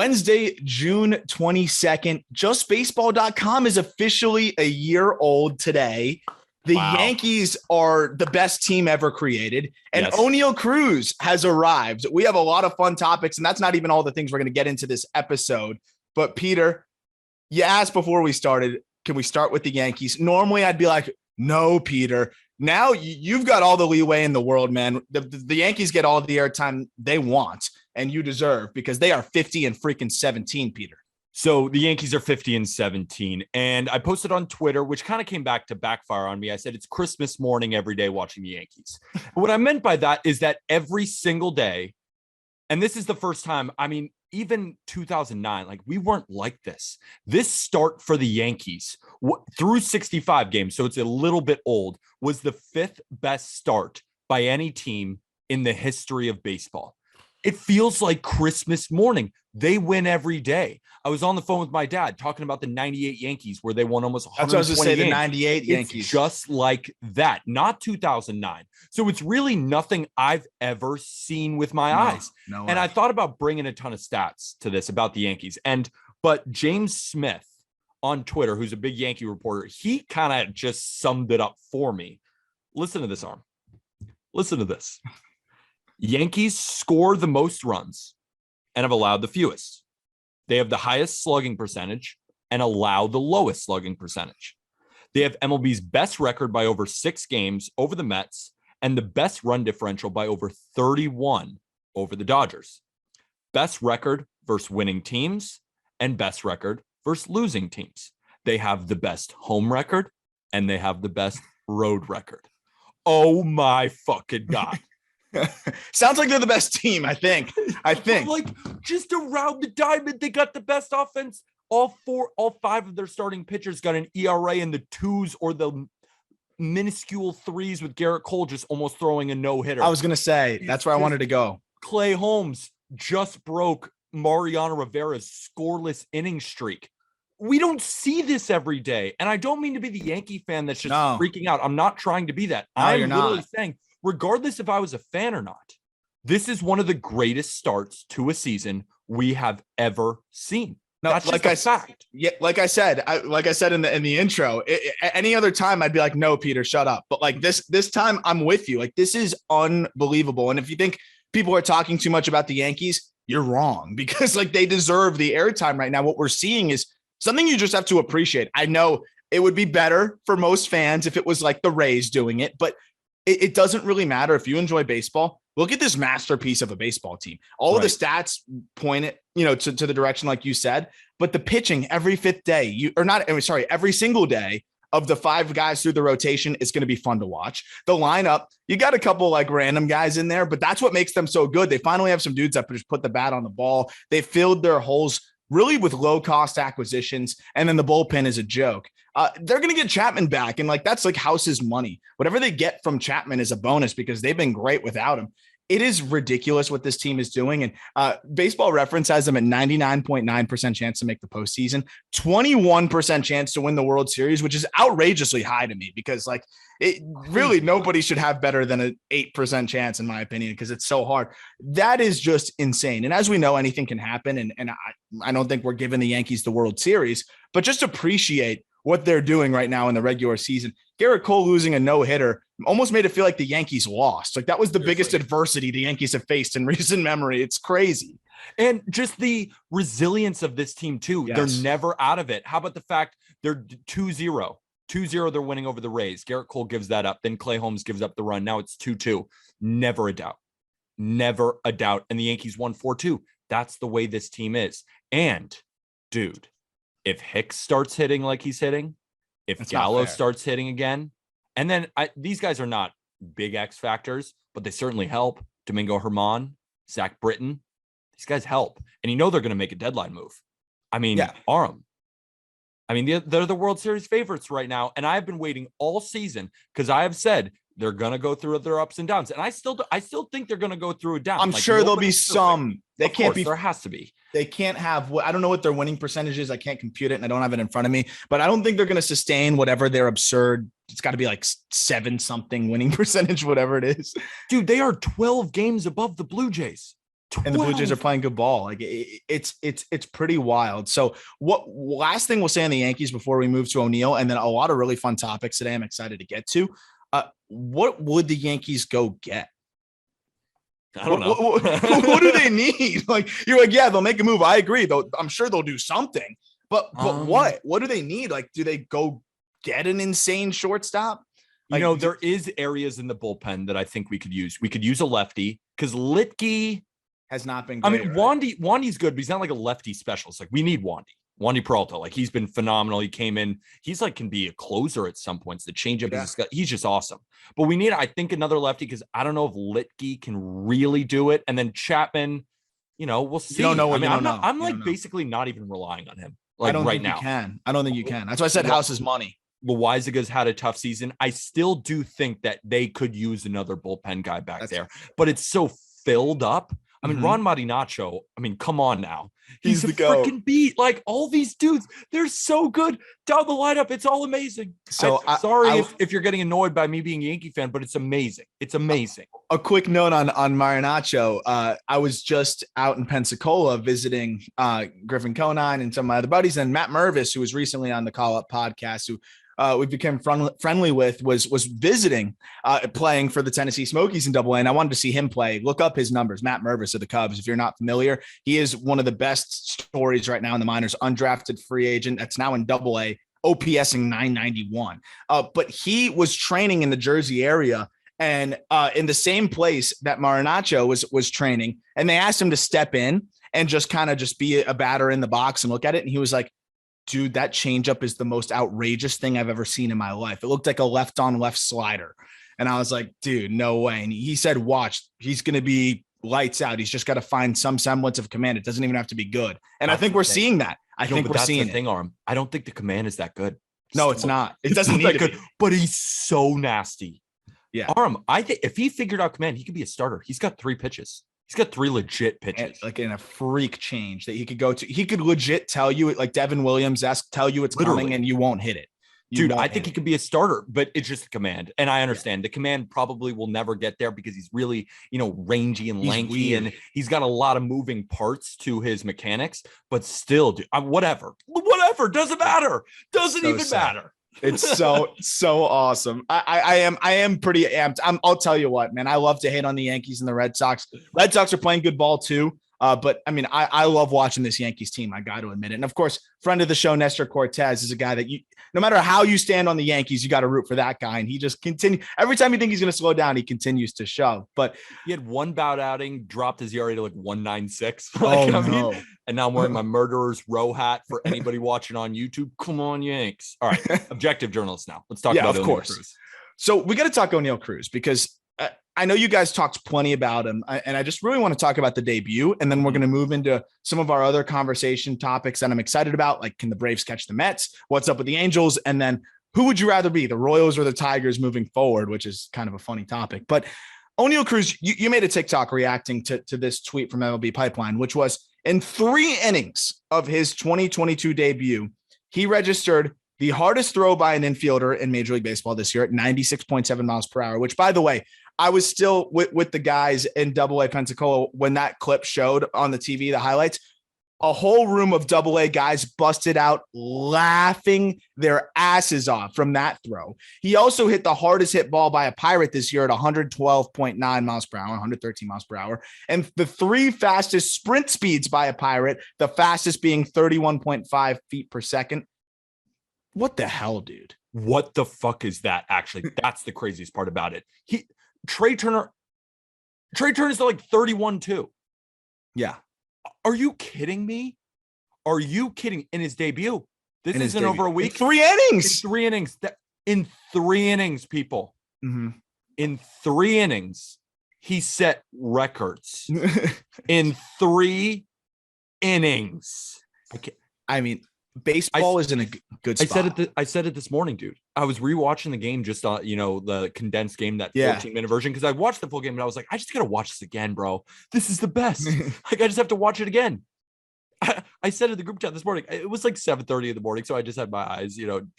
Wednesday, June 22nd. JustBaseball.com is officially a year old today. The Yankees are the best team ever created, and Oneil Cruz has arrived. We have a lot of fun topics, and that's not even all the things we're going to get into this episode. But Peter, you asked before we started, can we start with the Yankees? Normally, I'd be like, no, Peter. Now you've got all the leeway in the world, man. The Yankees get all of the airtime they want and you deserve because they are 50 and freaking 17, Peter. So the Yankees are 50 and 17. And I posted on Twitter, which kind of came back to backfire on me. I said, it's Christmas morning every day watching the Yankees. What I meant by that is that every single day, and this is the first time, I mean, even 2009, like we weren't like this. This start for the Yankees through 65 games, so it's a little bit old, was the fifth best start by any team in the history of baseball. It feels like Christmas morning. They win every day. I was on the phone with my dad talking about the 98 Yankees where they won almost 120 That's what I was going to say, games. the 98 Yankees. It's just like that, not 2009. So it's really nothing I've ever seen with my eyes. No and I thought about bringing a ton of stats to this about the Yankees. But James Smith on Twitter, who's a big Yankee reporter, he kind of just summed it up for me. Listen to this, Arm. Listen to this. Yankees score the most runs and have allowed the fewest. They have the highest slugging percentage and allow the lowest slugging percentage. They have MLB's best record by over 6 games over the Mets and the best run differential by over 31 over the Dodgers. Best record versus winning teams and best record versus losing teams. They have the best home record and they have the best road record. Oh my fucking God. Sounds like they're the best team, I think. Like just around the diamond, they got the best offense. All 5 of their starting pitchers got an ERA in the 2s or the minuscule 3s with Garrett Cole just almost throwing a no-hitter. I was going to say, that's where I wanted to go. Clay Holmes just broke Mariano Rivera's scoreless inning streak. We don't see this every day. And I don't mean to be the Yankee fan that's just freaking out. I'm not trying to be that. I'm literally saying, regardless if I was a fan or not, this is one of the greatest starts to a season we have ever seen. No, that's like just a fact. Yeah, like I said in the intro, any other time I'd be like, no, Peter, shut up. But like this time I'm with you. Like this is unbelievable. And if you think people are talking too much about the Yankees, you're wrong because like they deserve the airtime right now. What we're seeing is something you just have to appreciate. I know it would be better for most fans if it was like the Rays doing it, but it doesn't really matter if you enjoy baseball. Look at this masterpiece of a baseball team. All of the stats point it, to the direction like you said, but the pitching every 5th day, every single day of the 5 guys through the rotation is going to be fun to watch. The lineup, you got a couple like random guys in there, but that's what makes them so good. They finally have some dudes that just put the bat on the ball. They filled their holes really with low cost acquisitions. And then the bullpen is a joke. They're going to get Chapman back. And like, that's like House's money. Whatever they get from Chapman is a bonus because they've been great without him. It is ridiculous what this team is doing. And Baseball Reference has them at 99.9% chance to make the postseason, 21% chance to win the World Series, which is outrageously high to me because like it really nobody should have better than an 8% chance in my opinion, because it's so hard. That is just insane. And as we know, anything can happen. And I don't think we're giving the Yankees the World Series, but just appreciate what they're doing right now in the regular season. Garrett Cole losing a no-hitter almost made it feel like the Yankees lost. Like that was the biggest adversity the Yankees have faced in recent memory. It's crazy. And just the resilience of this team too. Yes. They're never out of it. How about the fact they're 2-0? 2-0, they're winning over the Rays. Garrett Cole gives that up. Then Clay Holmes gives up the run. Now it's 2-2. Never a doubt. Never a doubt. And the Yankees won 4-2. That's the way this team is. And dude, if Hicks starts hitting like he's hitting, if Gallo starts hitting again, and then these guys are not big X factors, but they certainly help. Domingo Germán, Zach Britton, these guys help. And they're going to make a deadline move. I mean, Aram. I mean, they're the World Series favorites right now. And I've been waiting all season because I have said they're going to go through their ups and downs. And I still think they're going to go through a down. I'm sure there'll be some. They can't be. There has to be. They can't have I don't know what their winning percentage is. I can't compute it and I don't have it in front of me, but I don't think they're going to sustain whatever their absurd. It's got to be like 7 something winning percentage, whatever it is. Dude, they are 12 games above the Blue Jays. And the Blue Jays are playing good ball. Like it's pretty wild. So what last thing we'll say on the Yankees before we move to Oneil, and then a lot of really fun topics today I'm excited to get to. What would the Yankees go get? I don't know. What do they need? Like, you're like, yeah, they'll make a move. I agree, though. I'm sure they'll do something. But what? What do they need? Like, do they go get an insane shortstop? Like, there is areas in the bullpen that I think we could use. We could use a lefty because Litke has not been great. I mean, Wandy's good, but he's not like a lefty specialist. Like, we need Wandy Peralta. Like, he's been phenomenal. He came in. He's like can be a closer at some points. The changeup is he's just awesome. But we need, I think, another lefty because I don't know if Litke can really do it. And then Chapman, we'll see. You don't know what I'm basically not even relying on him. Like, I don't right think now. You can. I don't think you can. That's why I said house is money. Loaiza's had a tough season. I still do think that they could use another bullpen guy back there, but it's so filled up. I mean, Ron Marinaccio, come on now. He's a freaking beat. Like, all these dudes, they're so good down the lineup. It's all amazing. So sorry if you're getting annoyed by me being a Yankee fan, but it's amazing. It's amazing. A quick note on Marinaccio. I was just out in Pensacola visiting Griffin Conine and some of my other buddies, and Matt Mervis, who was recently on the Call Up podcast, who we became friendly with, was visiting, playing for the Tennessee Smokies in Double A, and I wanted to see him play. Look up his numbers. Matt Mervis of the Cubs. If you're not familiar, he is one of the best stories right now in the minors. Undrafted free agent that's now in Double A, OPSing 991. But he was training in the Jersey area and in the same place that Marinaccio was training, and they asked him to step in and just be a batter in the box and look at it, and he was like, dude, that changeup is the most outrageous thing I've ever seen in my life. It looked like a left-on-left slider. And I was like, dude, no way. And he said, watch, he's going to be lights out. He's just got to find some semblance of command. It doesn't even have to be good. And I think we're seeing that. I think we're seeing the thing, Aram. I don't think the command is that good. No, it's not. It doesn't need to be. But he's so nasty. Yeah. Aram, I think if he figured out command, he could be a starter. He's got 3 pitches. He's got 3 legit pitches. Like in a freak change that he could go to. He could legit tell you, like Devin Williams-esque, tell you it's coming and you won't hit it. Dude, I think he could be a starter, but it's just a command. And I understand the command probably will never get there because he's really, rangy and lanky and he's got a lot of moving parts to his mechanics. But still, dude, whatever, doesn't matter. Doesn't even matter. It's so awesome. I am pretty amped. I'll tell you what, man. I love to hate on the Yankees and the Red Sox. Red Sox are playing good ball too. But I mean, I love watching this Yankees team. I got to admit it. And of course, friend of the show, Nestor Cortez, is a guy that no matter how you stand on the Yankees, you got to root for that guy. And he just every time you think he's going to slow down, he continues to shove. But he had one bout outing, dropped his ERA to like 1.96. No. And now I'm wearing my Murderer's Row hat for anybody watching on YouTube. Come on, Yanks. All right. Objective journalist now. Let's talk about Oneil Cruz. So we got to talk Oneil Cruz because I know you guys talked plenty about him, and I just really want to talk about the debut, and then we're going to move into some of our other conversation topics that I'm excited about, like can the Braves catch the Mets? What's up with the Angels? And then who would you rather be, the Royals or the Tigers moving forward, which is kind of a funny topic. But Oneil Cruz, you made a TikTok reacting to this tweet from MLB Pipeline, which was in 3 innings of his 2022 debut, he registered the hardest throw by an infielder in Major League Baseball this year at 96.7 miles per hour, which, by the way, I was still with the guys in Double A Pensacola when that clip showed on the TV, the highlights. A whole room of Double A guys busted out laughing their asses off from that throw. He also hit the hardest hit ball by a Pirate this year at 112.9 miles per hour, 113 miles per hour. And the 3 fastest sprint speeds by a Pirate, the fastest being 31.5 feet per second. What the hell, dude? What the fuck is that? Actually, that's the craziest part about it. Trey Turner's at like 31 too. Yeah. Are you kidding me? Are you kidding? In his debut. This isn't over a week. In 3 innings. In 3 innings. In 3 innings, people. Mm-hmm. In 3 innings, he set records. In 3 innings. Baseball is in a good spot. I said it this morning, dude. I was rewatching the game, just the condensed game, that 14-minute version, because I watched the full game and I was like, I just gotta watch this again, bro. This is the best. Like, I just have to watch it again. I said in the group chat this morning, it was like 7:30 in the morning, so I just had my eyes,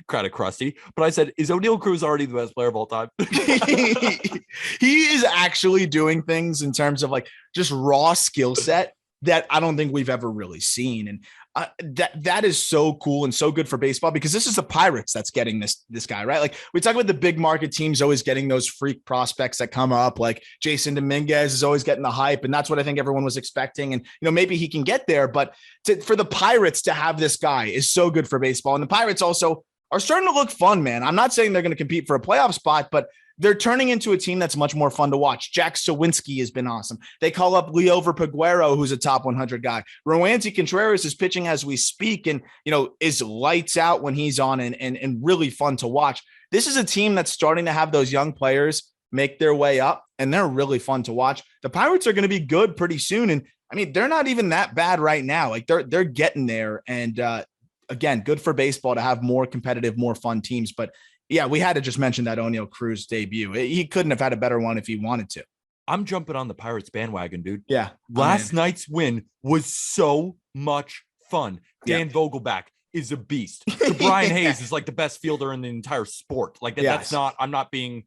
kind of crusty. But I said, is Oneil Cruz already the best player of all time? He is actually doing things in terms of like just raw skill set that I don't think we've ever really seen. And that is so cool and so good for baseball, because this is the Pirates that's getting this guy, right? Like we talk about the big market teams always getting those freak prospects that come up, like Jason Dominguez is always getting the hype. And that's what I think everyone was expecting. And, maybe he can get there, but for the Pirates to have this guy is so good for baseball. And the Pirates also are starting to look fun, man. I'm not saying they're going to compete for a playoff spot, but they're turning into a team that's much more fun to watch. Jack Sawinski has been awesome. They call up Liover Peguero, who's a top 100 guy. Roansy Contreras is pitching as we speak and, is lights out when he's on and really fun to watch. This is a team that's starting to have those young players make their way up, and they're really fun to watch. The Pirates are going to be good pretty soon. And I mean, they're not even that bad right now. Like they're getting there. And again, good for baseball to have more competitive, more fun teams. But yeah, we had to just mention that Oneil Cruz debut. He couldn't have had a better one if he wanted to. I'm jumping on the Pirates bandwagon, dude. Yeah. Last night's win was so much fun. Dan Vogelback is a beast. So Brian Hayes is like the best fielder in the entire sport. Like that's not, I'm not being,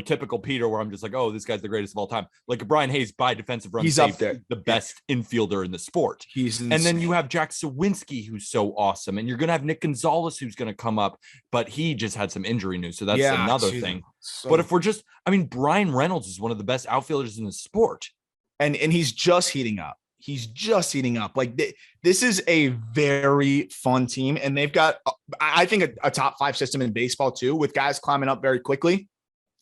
typical Peter where I'm just like, oh, this guy's the greatest of all time. Like Brian Hayes by defensive runs, he's up there, the best infielder in the sport. And then you have Jack Sawinski, who's so awesome. And you're going to have Nick Gonzalez, who's going to come up, but he just had some injury news. So that's another thing. But if we're just, Brian Reynolds is one of the best outfielders in the sport. And he's just heating up. He's just heating up. Like this is a very fun team. And they've got, I think, a top 5 system in baseball too, with guys climbing up very quickly.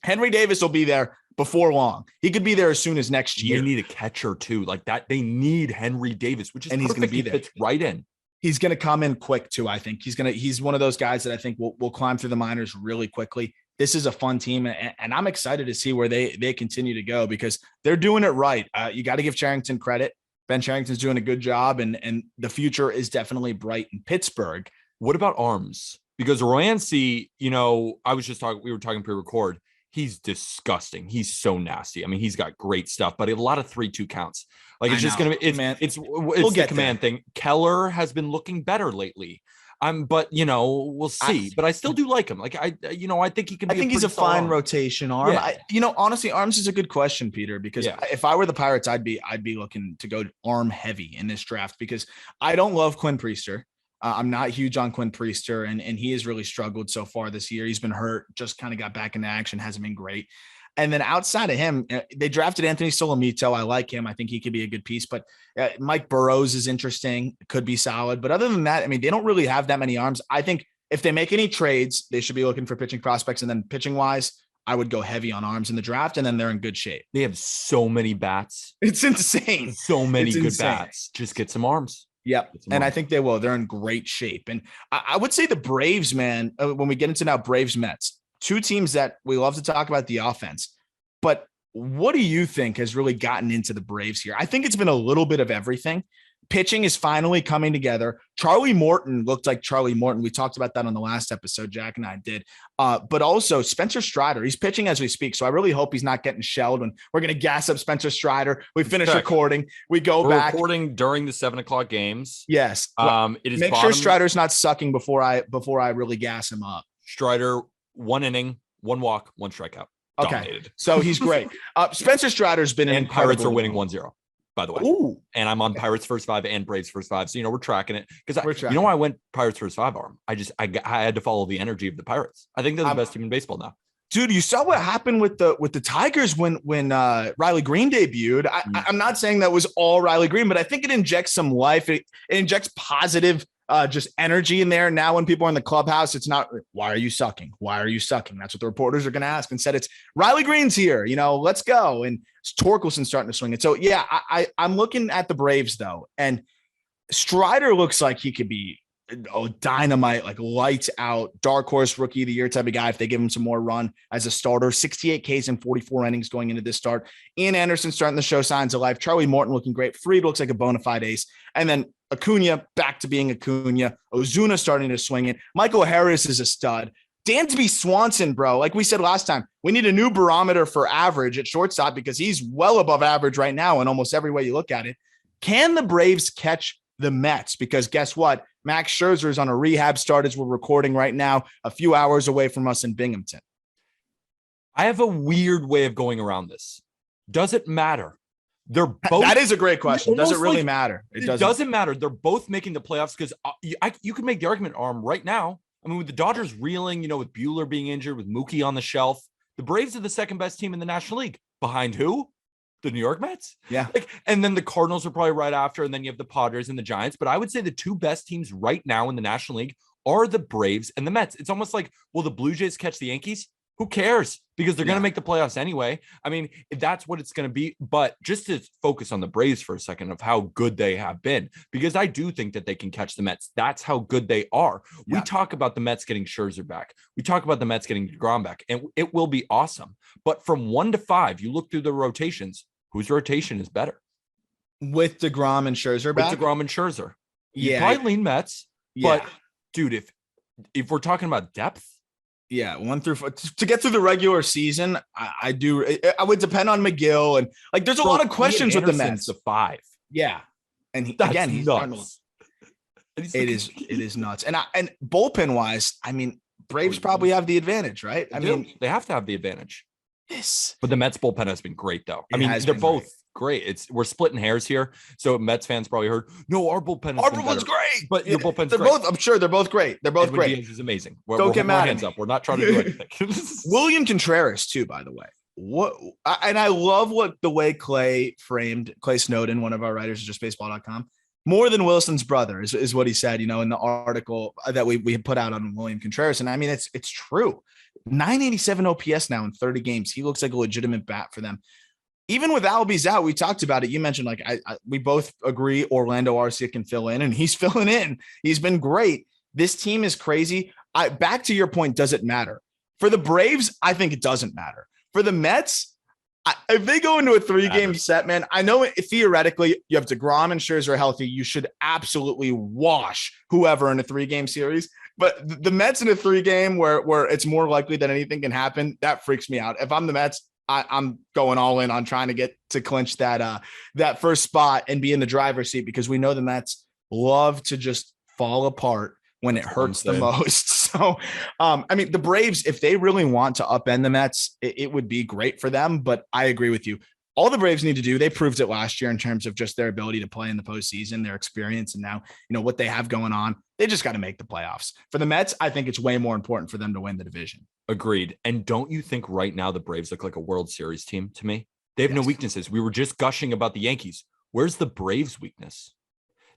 Henry Davis will be there before long. He could be there as soon as next year. They need a catcher too. Like that. They need Henry Davis, which is and he's going to be he there. Fits right in. He's going to come in quick too. I think he's one of those guys that I think will climb through the minors really quickly. This is a fun team, and I'm excited to see where they continue to go, because they're doing it right. You got to give Cherington credit. Ben Cherington's doing a good job, and the future is definitely bright in Pittsburgh. What about arms? Because Roansy, we were talking pre-record. He's disgusting. He's so nasty. I mean, he's got great stuff, but a lot of 3-2 counts. Like it's just going to be, it's the command thing. Keller has been looking better lately. But we'll see. But I still do like him. Like I think he can. I think he's a fine rotation arm. Yeah. Honestly, arms is a good question, Peter. Because if I were the Pirates, I'd be looking to go arm heavy in this draft, because I don't love Quinn Priester. I'm not huge on Quinn Priester, and he has really struggled so far this year. He's been hurt. Just kind of got back into action. Hasn't been great. And then outside of him, they drafted Anthony Solomito. I like him. I think he could be a good piece. But Mike Burrows is interesting. Could be solid. But other than that, they don't really have that many arms. I think if they make any trades, they should be looking for pitching prospects. And then pitching-wise, I would go heavy on arms in the draft, and then they're in good shape. They have so many bats. It's insane. So many good bats. Just get some arms. Yep. And I think they will. They're in great shape. And I would say the Braves, man, when we get into now Braves Mets, 2 teams that we love to talk about the offense, but what do you think has really gotten into the Braves here? I think it's been a little bit of everything. Pitching is finally coming together. Charlie Morton looked like Charlie Morton. We talked about that on the last episode, Jack and I did. But also Spencer Strider, he's pitching as we speak. So I really hope he's not getting shelled when we're going to gas up Spencer Strider. We finish recording. We're back. Recording during the 7:00 games. Yes. It is make sure Strider's not sucking before I really gas him up. Strider, 1 inning, 1 walk, 1 strikeout. Okay. Dominated. So he's great. Spencer Strider's been and Pirates are winning 1-0. By the way. Ooh. And I'm on Pirates first 5 and Braves first 5. So, we're tracking it, because I went Pirates first 5 arm. I had to follow the energy of the Pirates. I think they're the best team in baseball now. Dude, you saw what happened with the Tigers when Riley Green debuted. I'm not saying that was all Riley Green, but I think it injects some life. It injects positive just energy in there. Now when people are in the clubhouse, it's not, why are you sucking? Why are you sucking? That's what the reporters are going to ask. Instead, it's Riley Green's here, let's go. And Torkelson's starting to swing it. So yeah, I'm looking at the Braves though. And Strider looks like he could be dynamite, like lights out, dark horse rookie of the year type of guy if they give him some more run as a starter. 68 Ks in 44 innings going into this start. Ian Anderson starting to show signs of life. Charlie Morton looking great. Fried looks like a bona fide ace. And then Acuna back to being Acuna. Ozuna starting to swing it. Michael Harris is a stud. Dansby Swanson, bro, like we said last time, we need a new barometer for average at shortstop, because he's well above average right now in almost every way you look at it. Can the Braves catch the Mets, because guess what? Max Scherzer is on a rehab start as we're recording right now, a few hours away from us in Binghamton. I have a weird way of going around this. Does it matter? They're both. That is a great question. Does it really matter? It doesn't matter. They're both making the playoffs because you can make the argument, Arm, right now. I mean, with the Dodgers reeling, with Buehler being injured, with Mookie on the shelf, the Braves are the second best team in the National League. Behind who? The New York Mets. Yeah. And then the Cardinals are probably right after. And then you have the Padres and the Giants. But I would say the two best teams right now in the National League are the Braves and the Mets. It's almost like, will the Blue Jays catch the Yankees? Who cares? Because they're going to make the playoffs anyway. I mean, that's what it's going to be. But just to focus on the Braves for a second of how good they have been, because I do think that they can catch the Mets. That's how good they are. Yeah. We talk about the Mets getting Scherzer back. We talk about the Mets getting DeGrom back, and it will be awesome. But from 1 to 5, you look through the rotations, whose rotation is better? With DeGrom and Scherzer back? With DeGrom and Scherzer. Yeah. You probably lean Mets. Yeah. But, dude, if we're talking about depth, yeah, 1 through 4 to get through the regular season. I would depend on McGill, and like there's a lot of questions with the Mets. The 5, yeah, and he's nuts. It is nuts. And bullpen wise, I mean, Braves probably have the advantage, right? I mean, they have to have the advantage. Yes, but the Mets bullpen has been great, though. I mean, they're both great. We're splitting hairs here, so Mets fans probably heard, no, our bullpen's great, but your bullpen's they're great. I'm sure they're both great. They're both Edwin great. Diaz is amazing. Don't get mad. Hands up. We're not trying to do anything. William Contreras too, by the way. And I love the way Clay Snowden, one of our writers at justbaseball.com, more than Wilson's brother is what he said, in the article that we put out on William Contreras. And I mean, it's true. 987 OPS now in 30 games. He looks like a legitimate bat for them. Even with Albies out, we talked about it. You mentioned like we both agree Orlando Arcia can fill in, and he's filling in. He's been great. This team is crazy. Back to your point, does it matter? For the Braves, I think it doesn't matter. For the Mets, if they go into a 3-game set, man, I know theoretically you have DeGrom and Scherzer healthy. You should absolutely wash whoever in a 3-game series. But the Mets in a 3-game where it's more likely that anything can happen, that freaks me out. If I'm the Mets, I'm going all in on trying to get to clinch that first spot and be in the driver's seat, because we know the Mets love to just fall apart when it hurts the most. So, I mean, the Braves, if they really want to upend the Mets, it would be great for them. But I agree with you. All the Braves need to do, they proved it last year in terms of just their ability to play in the postseason, their experience, and now, what they have going on. They just got to make the playoffs. For the Mets, I think it's way more important for them to win the division. Agreed. And don't you think right now the Braves look like a World Series team to me? They have no weaknesses. We were just gushing about the Yankees. Where's the Braves' weakness?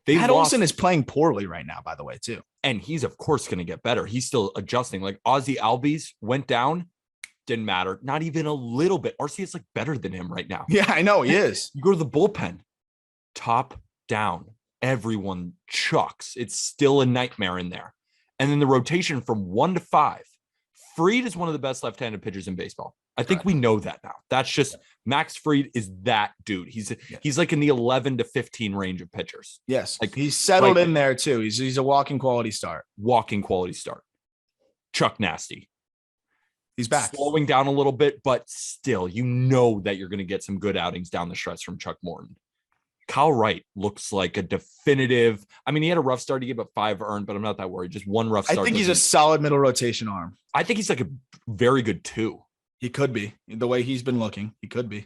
Matt Olson is playing poorly right now, by the way, too. And he's, of course, going to get better. He's still adjusting. Like Ozzie Albies went down. Didn't matter. Not even a little bit. RC is like better than him right now. Yeah, I know he is. You go to the bullpen, top down. Everyone chucks. It's still a nightmare in there. And then the rotation from 1 to 5. Fried is one of the best left-handed pitchers in baseball. I think we know that now. That's just Max Fried is that dude. He's like in the 11 to 15 range of pitchers. Yes. Like he's settled in there too. He's a walking quality start. Chuck Nasty. He's back. Slowing down a little bit, but still, that you're going to get some good outings down the stretch from Chuck Morton. Kyle Wright looks like a definitive. I mean, he had a rough start. He gave up 5 earned, but I'm not that worried. Just one rough start. I think he's a solid middle rotation arm. I think he's like a very good 2. He could be. The way he's been looking, he could be.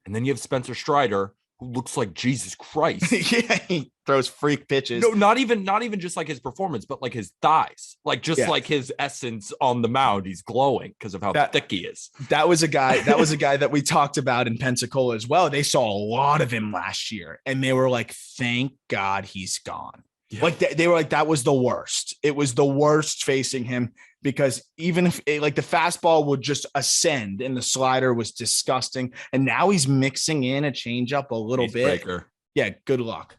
And then you have Spencer Strider, who looks like Jesus Christ. Yeah, he throws freak pitches. No, not even just like his performance, but like his thighs. Like just like his essence on the mound. He's glowing because of how thick he is. That was a guy that we talked about in Pensacola as well. They saw a lot of him last year, and they were like, thank God he's gone. Yeah. Like they were like, that was the worst. It was the worst facing him, because even if the fastball would just ascend and the slider was disgusting. And now he's mixing in a changeup a little bit. Breaker. Yeah. Good luck.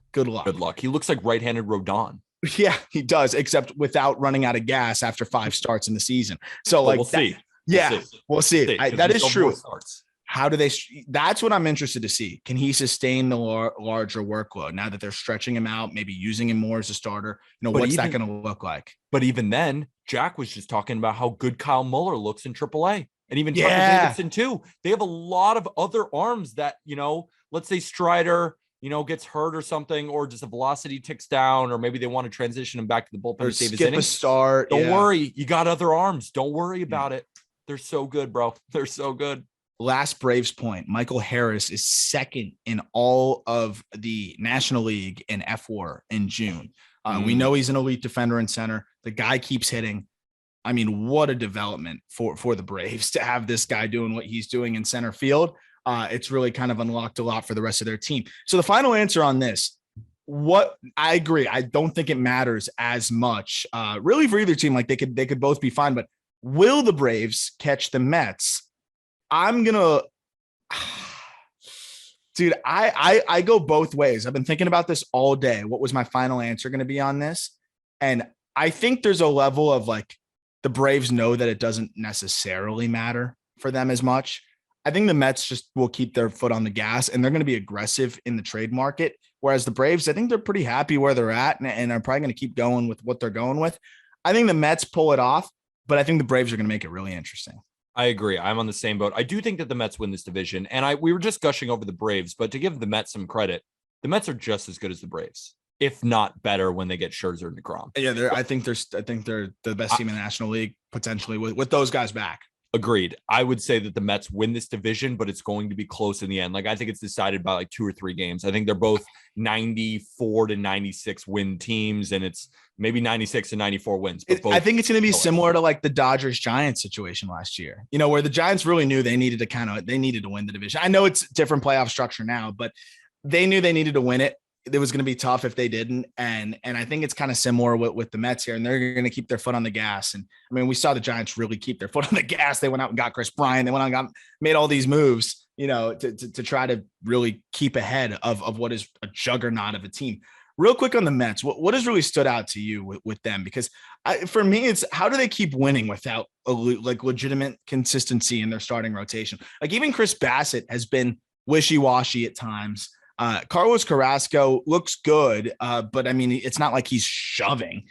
He looks like right-handed Rodon. Yeah, he does, except without running out of gas after 5 starts in the season. So we'll see. Yeah, we'll see. That is true. How do they? That's what I'm interested to see. Can he sustain the larger workload now that they're stretching him out, maybe using him more as a starter? What's that going to look like? But even then, Jack was just talking about how good Kyle Muller looks in AAA, and even Tucker Davidson too. They have a lot of other arms that, let's say Strider, gets hurt or something, or just the velocity ticks down, or maybe they want to transition him back to the bullpen or to save his skip innings, a start. Don't worry. You got other arms. Don't worry about it. They're so good, bro. They're so good. Last Braves point, Michael Harris is second in all of the National League in F4 in June. We know he's an elite defender in center. The guy keeps hitting. I mean, what a development for the Braves to have this guy doing what he's doing in center field. It's really kind of unlocked a lot for the rest of their team. So the final answer on this, what I agree, I don't think it matters as much really for either team. Like they could both be fine, but will the Braves catch the Mets? I'm gonna, dude, I go both ways. I've been thinking about this all day. What was my final answer going to be on this? And I think there's a level of like the Braves know that it doesn't necessarily matter for them as much. I think the Mets just will keep their foot on the gas and they're going to be aggressive in the trade market. Whereas the Braves, I think they're pretty happy where they're at and are probably going to keep going with what they're going with. I think the Mets pull it off, but I think the Braves are going to make it really interesting. I agree. I'm on the same boat. I do think that the Mets win this division. And we were just gushing over the Braves, but to give the Mets some credit, the Mets are just as good as the Braves, if not better when they get Scherzer and DeGrom. Yeah, I think they're the best team in the National League potentially with those guys back. Agreed. I would say that the Mets win this division, but it's going to be close in the end. Like, I think it's decided by like 2 or 3 games. I think they're both 94 to 96 win teams, and it's maybe 96 to 94 wins. But I think it's going to be similar to like the Dodgers Giants situation last year, where the Giants really knew they needed to win the division. I know it's different playoff structure now, but they knew they needed to win it. It was going to be tough if they didn't. And I think it's kind of similar with the Mets here, and they're going to keep their foot on the gas. And I mean, we saw the Giants really keep their foot on the gas. They went out and got Chris Bryant. They went out and made all these moves, to try to really keep ahead of what is a juggernaut of a team. Real quick on the Mets, what has really stood out to you with them? Because for me, it's how do they keep winning without legitimate consistency in their starting rotation? Like even Chris Bassett has been wishy-washy at times. Carlos Carrasco looks good, but I mean, it's not like he's shoving.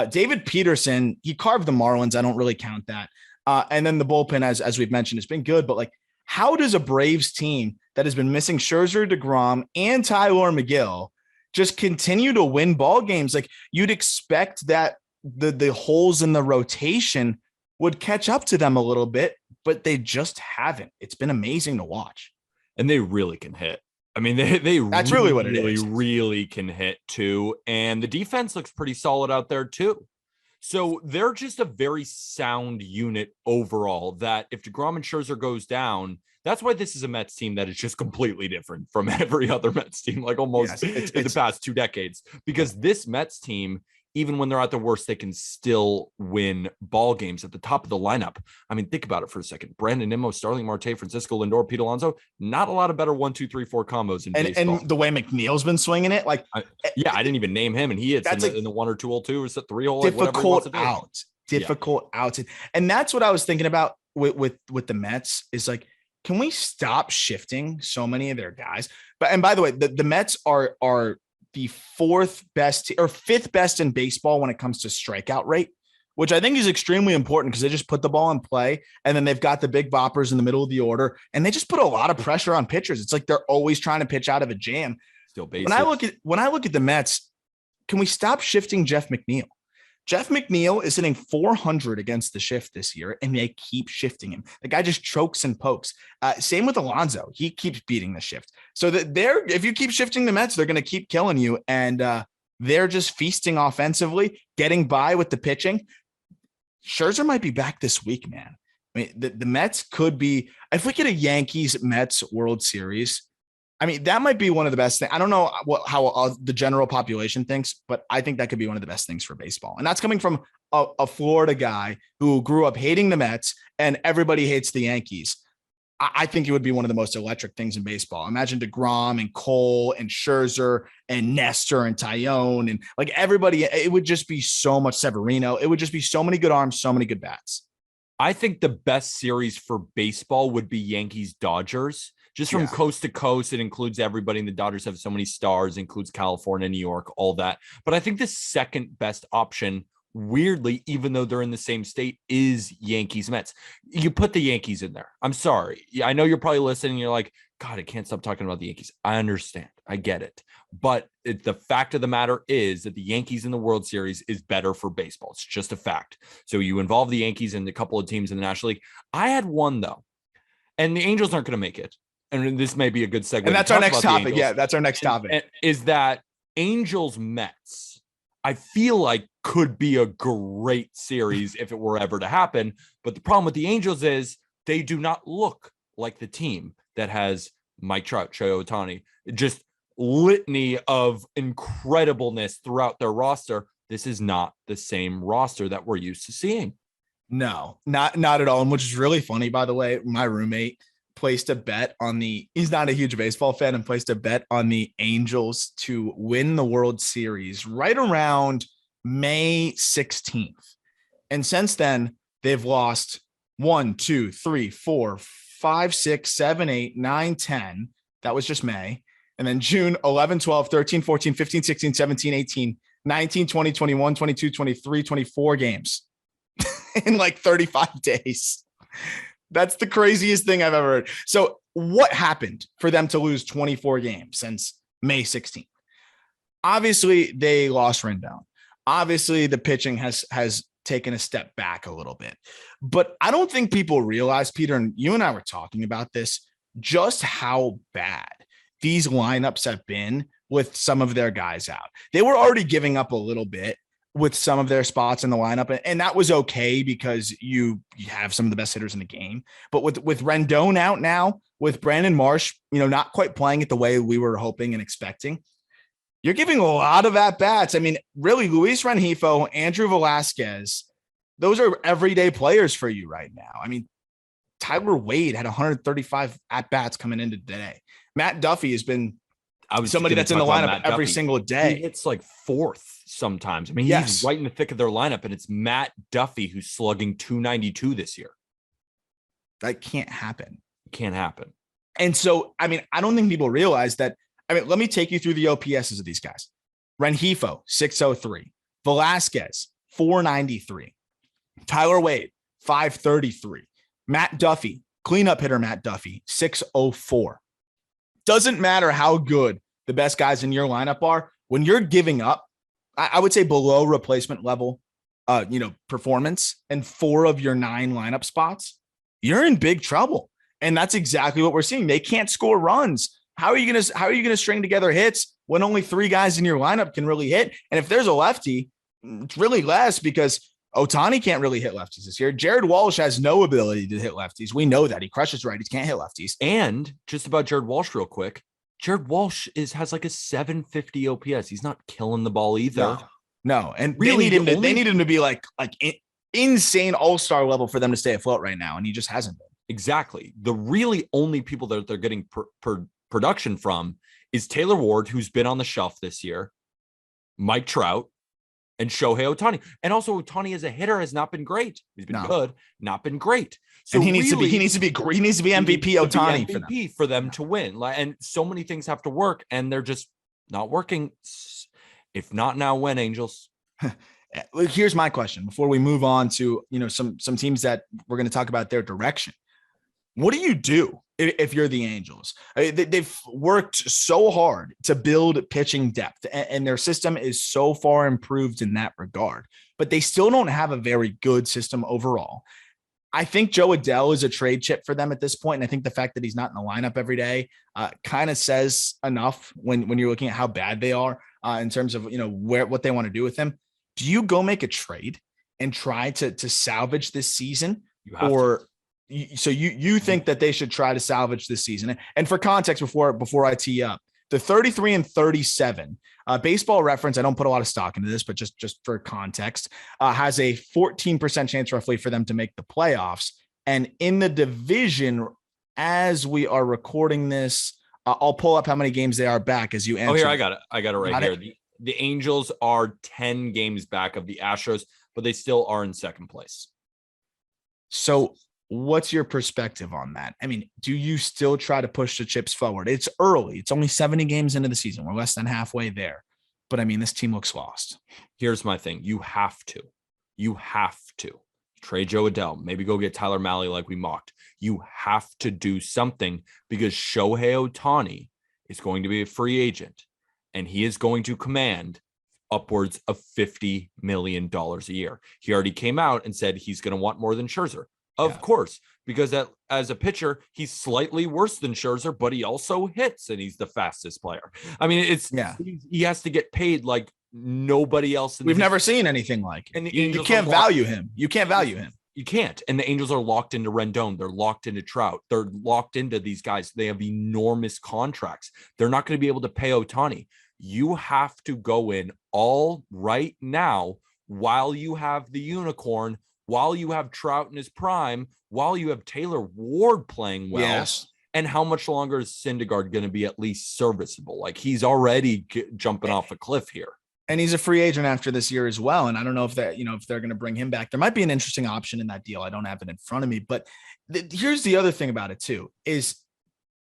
David Peterson, he carved the Marlins. I don't really count that. And then the bullpen, as we've mentioned, has been good. But like, how does a Braves team that has been missing Scherzer, DeGrom, and Tyler McGill just continue to win ball games? Like you'd expect that the holes in the rotation would catch up to them a little bit, but they just haven't. It's been amazing to watch. And they really can hit. I mean, they that's really what it is. Really can hit too. And the defense looks pretty solid out there too. So they're just a very sound unit overall that if DeGrom and Scherzer goes down, that's why this is a Mets team that is just completely different from every other Mets team, like almost in the past 2 decades, because this Mets team, even when they're at their worst, they can still win ball games at the top of the lineup. I mean, think about it for a second. Brandon Nimmo, Starling Marte, Francisco Lindor, Pete Alonso, not a lot of better 1, 2, 3, 4 combos in baseball. And the way McNeil's been swinging it, like I didn't even name him, and he hits in the 1 or 2 hole 2 or 3 hole. Difficult outs. And that's what I was thinking about with the Mets is like, can we stop shifting so many of their guys? And by the way, the Mets are the 4th best or 5th best in baseball when it comes to strikeout rate, which I think is extremely important because they just put the ball in play and then they've got the big boppers in the middle of the order and they just put a lot of pressure on pitchers. It's like they're always trying to pitch out of a jam. Still basic. When I look at the Mets, can we stop shifting Jeff McNeil? Jeff McNeil is hitting 400 against the shift this year, and they keep shifting him. The guy just chokes and pokes. Same with Alonso. He keeps beating the shift. So if you keep shifting the Mets, they're going to keep killing you, and they're just feasting offensively, getting by with the pitching. Scherzer might be back this week, man. I mean, the Mets could be – if we get a Yankees-Mets World Series – I mean, that might be one of the best things. I don't know how the general population thinks, but I think that could be one of the best things for baseball. And that's coming from a Florida guy who grew up hating the Mets and everybody hates the Yankees. I think it would be one of the most electric things in baseball. Imagine DeGrom and Cole and Scherzer and Nestor and Tyone and like everybody. It would just be so much Severino. It would just be so many good arms, so many good bats. I think the best series for baseball would be Yankees-Dodgers. Just from coast to coast, it includes everybody. And the Dodgers have so many stars, includes California, New York, all that. But I think the second best option weirdly, even though they're in the same state, is Yankees Mets. You put the Yankees in there. I'm sorry. I know you're probably listening. And you're like, God, I can't stop talking about the Yankees. I understand. I get it. But the fact of the matter is that the Yankees in the World Series is better for baseball. It's just a fact. So you involve the Yankees and a couple of teams in the National League. I had one, though, and the Angels aren't going to make it. And this may be a good segue. And that's our next topic. Yeah, that's our next topic. Is that Angels Mets, I feel like, could be a great series if it were ever to happen. But the problem with the Angels is they do not look like the team that has Mike Trout, Shohei Ohtani, just litany of incredibleness throughout their roster. This is not the same roster that we're used to seeing. No, not at all. And which is really funny, by the way, my roommate placed a bet on he's not a huge baseball fan, and placed a bet on the Angels to win the World Series right around May 16th. And since then, they've lost 1, 2, 3, 4, 5, 6, 7, 8, 9, 10. That was just May. And then June 11, 12, 13, 14, 15, 16, 17, 18, 19, 20, 21, 22, 23, 24 games in like 35 days. That's the craziest thing I've ever heard. So what happened for them to lose 24 games since May 16th? Obviously, they lost Rendon. Obviously, the pitching has taken a step back a little bit. But I don't think people realize, Peter, and you and I were talking about this, just how bad these lineups have been with some of their guys out. They were already giving up a little bit with some of their spots in the lineup, and that was okay because you have some of the best hitters in the game. But with Rendon out now, with Brandon Marsh, not quite playing it the way we were hoping and expecting, you're giving a lot of at-bats. I mean, really, Luis Rengifo, Andrew Velasquez, those are everyday players for you right now. I mean, Tyler Wade had 135 at-bats coming into today. Matt Duffy has been somebody that's in the lineup every single day. It's like fourth sometimes. I mean, he's right in the thick of their lineup, and it's Matt Duffy who's slugging 292 this year. That can't happen. It can't happen. And so, I mean, I don't think people realize that. I mean, let me take you through the OPSs of these guys. Rengifo, 603. Velasquez, 493. Tyler Wade, 533. Matt Duffy, cleanup hitter Matt Duffy, 604. Doesn't matter how good the best guys in your lineup are. When you're giving up, I would say below replacement level, performance in 4 of your 9 lineup spots, you're in big trouble. And that's exactly what we're seeing. They can't score runs. How are you going to string together hits when only 3 guys in your lineup can really hit? And if there's a lefty, it's really less because Ohtani can't really hit lefties this year. Jared Walsh has no ability to hit lefties. We know that. He crushes righties, can't hit lefties. And just about Jared Walsh real quick, Jared Walsh has like a 750 OPS. He's not killing the ball either. No. And really, they need him to be like insane all-star level for them to stay afloat right now. And he just hasn't been. Exactly. The really only people that they're getting production from is Taylor Ward, who's been on the shelf this year, Mike Trout, and Shohei Ohtani. And also Ohtani as a hitter has not been great. He's been good, not been great. So and he needs to be MVP Ohtani for them to win. And so many things have to work, and they're just not working. If not now, when, Angels? Here's my question before we move on to some teams that we're going to talk about their direction. What do you do if you're the Angels? They've worked so hard to build pitching depth, and their system is so far improved in that regard, but they still don't have a very good system overall. I think Joe Adele is a trade chip for them at this point, and I think the fact that he's not in the lineup every day kind of says enough when you're looking at how bad they are in terms of what they want to do with him. Do you go make a trade and try to salvage this season, So you think that they should try to salvage this season? And for context, before I tee up, the 33-37 Baseball Reference, I don't put a lot of stock into this, but just for context, has a 14% chance roughly for them to make the playoffs. And in the division, as we are recording this, I'll pull up how many games they are back as you answer. Oh, here, I got it right here. The Angels are 10 games back of the Astros, but they still are in second place. So what's your perspective on that? I mean, do you still try to push the chips forward? It's early. It's only 70 games into the season. We're less than halfway there. But I mean, this team looks lost. Here's my thing. You have to. You have to trade Joe Adele, maybe go get Tyler Mahle like we mocked. You have to do something because Shohei Ohtani is going to be a free agent and he is going to command upwards of $50 million a year. He already came out and said he's going to want more than Scherzer. Of course, because as a pitcher, he's slightly worse than Scherzer, but he also hits and he's the fastest player. I mean, he has to get paid like nobody else. We've never seen anything like it. And you can't value him. You can't value him. You can't. And the Angels are locked into Rendon. They're locked into Trout. They're locked into these guys. They have enormous contracts. They're not going to be able to pay Ohtani. You have to go in all right now while you have the unicorn, while you have Trout in his prime, while you have Taylor Ward playing well. Yes. And how much longer is Syndergaard going to be at least serviceable? Like he's already jumping off a cliff here. And he's a free agent after this year as well. And I don't know if that, if they're going to bring him back, there might be an interesting option in that deal. I don't have it in front of me, but here's the other thing about it too, is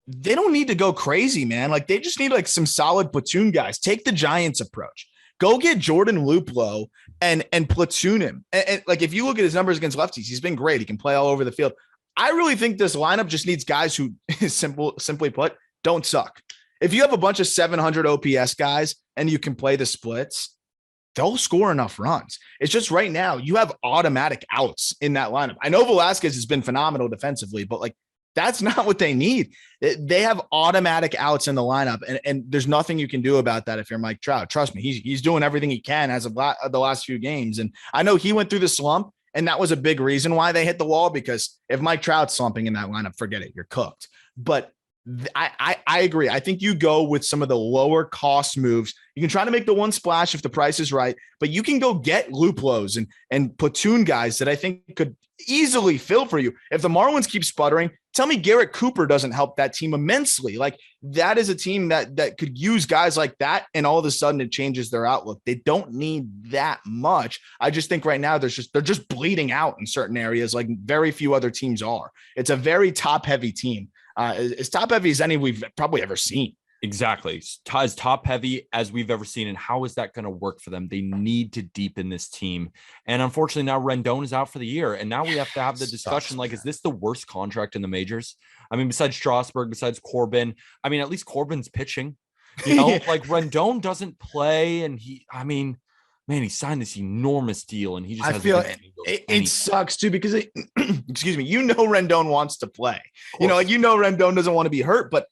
they don't need to go crazy, man. Like they just need like some solid platoon guys. Take the Giants approach. Go get Jordan Luplow and platoon him. And like, if you look at his numbers against lefties, he's been great. He can play all over the field. I really think this lineup just needs guys who simply put, don't suck. If you have a bunch of 700 OPS guys and you can play the splits, they'll score enough runs. It's just right now you have automatic outs in that lineup. I know Velasquez has been phenomenal defensively, but like, that's not what they need. They have automatic outs in the lineup, and there's nothing you can do about that if you're Mike Trout. Trust me, he's doing everything he can as of the last few games. And I know he went through the slump, and that was a big reason why they hit the wall, because if Mike Trout's slumping in that lineup, forget it, you're cooked. But I agree. I think you go with some of the lower cost moves. You can try to make the one splash if the price is right, but you can go get Luplos and platoon guys that I think could easily fill for you. If the Marlins keep sputtering, tell me Garrett Cooper doesn't help that team immensely. Like that is a team that could use guys like that, and all of a sudden it changes their outlook. They don't need that much. I just think right now they're just bleeding out in certain areas like very few other teams are. It's a very top heavy team. As top heavy as any we've probably ever seen. Exactly. As top heavy as we've ever seen. And how is that going to work for them? They need to deepen this team. And unfortunately, now Rendon is out for the year. And now we have to have the discussion, like, is this the worst contract in the majors? I mean, besides Strasburg, besides Corbin, I mean, at least Corbin's pitching, like Rendon doesn't play. And man, he signed this enormous deal, and he just. I feel it sucks too, because excuse me, Rendon wants to play. Rendon doesn't want to be hurt, but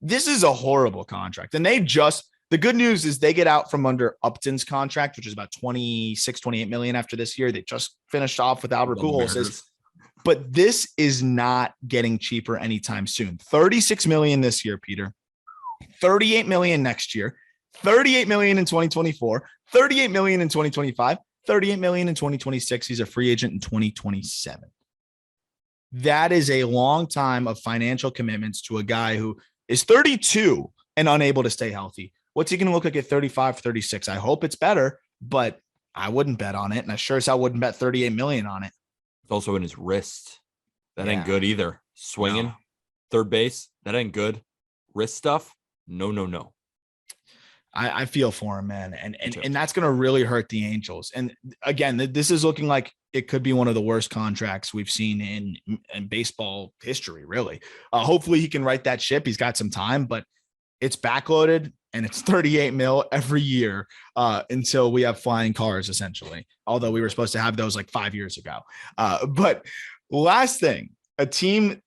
this is a horrible contract. And the good news is they get out from under Upton's contract, which is about 28 million after this year. They just finished off with Albert Pujols. But this is not getting cheaper anytime soon. 36 million this year, Peter. 38 million next year. 38 million in 2024, 38 million in 2025, 38 million in 2026. He's a free agent in 2027. That is a long time of financial commitments to a guy who is 32 and unable to stay healthy. What's he going to look like at 35, 36? I hope it's better, but I wouldn't bet on it. And I sure as hell wouldn't bet 38 million on it. It's also in his wrist. That ain't good either. Swinging, third base, that ain't good. Wrist stuff, no. I feel for him, man. And that's going to really hurt the Angels. And again, this is looking like it could be one of the worst contracts we've seen in baseball history, really. Hopefully he can right that ship. He's got some time, but it's backloaded and it's 38 mil every year until we have flying cars, essentially. Although we were supposed to have those like 5 years ago. But last thing, two